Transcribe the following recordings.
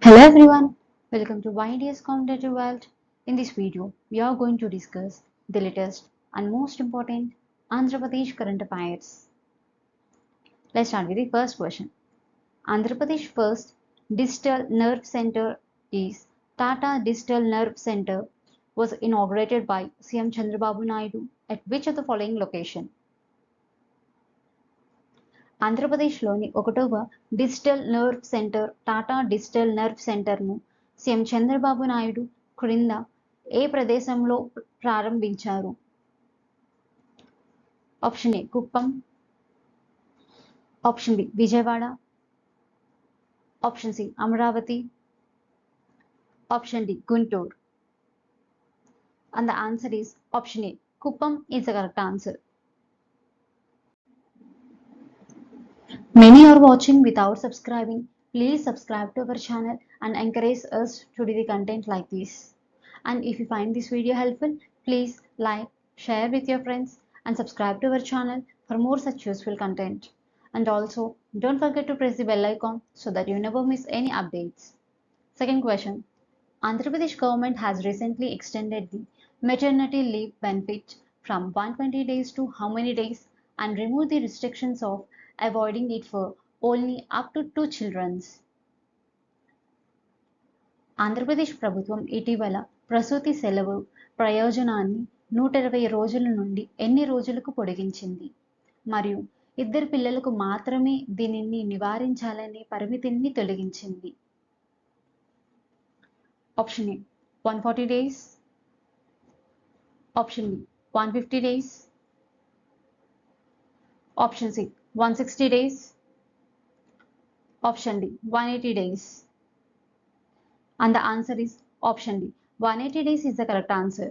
Hello everyone, welcome to YDS Competitive World. In this video, we are going to discuss the latest and most important Andhra Pradesh current affairs. Let's start with the first question. Andhra Pradesh first digital nerve center is Tata Digital Nerve Center was inaugurated by CM Chandrababu Naidu at which of the following location? ఆంధ్రప్రదేశ్లోని ఒకటవ digital nerve centre Tata digital nerve సెంటర్ను CM Chandrababu Naidu క్రింద ఏ ప్రదేశంలో ప్రారంభించారు? Option A Kuppam, option B Vijayawada, option C Amaravati, option D Guntur. And the answer is option A. Kuppam is the correct answer. Many are watching without subscribing. Please subscribe to our channel and encourage us to do the content like this. And if you find this video helpful, please like, share with your friends and subscribe to our channel for more such useful content. And also, don't forget to press the bell icon so that you never miss any updates. Second question. Andhra Pradesh government has recently extended the maternity leave benefit from 120 days to how many days and removed the restrictions of avoiding it for only up to 2 children. Andhra Pradesh ప్రభుత్వం ఇటీవల ప్రసూతి సెలవు ప్రయోజనాన్ని 120 రోజుల నుండి ఎన్ని రోజులకు పొడిగించింది మరియు ఇద్దరు పిల్లలకు మాత్రమే దీనిని నివారించాలనే పరిమితిని తొలగించింది? Option A 140 days, option B 150 days, option C 160 days, option D 180 days. And the answer is option D 180 days is the correct answer.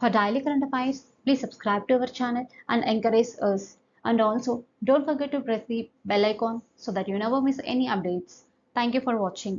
For daily current affairs, please subscribe to our channel and encourage us. And also don't forget to press the bell icon so that you never miss any updates. Thank you for watching.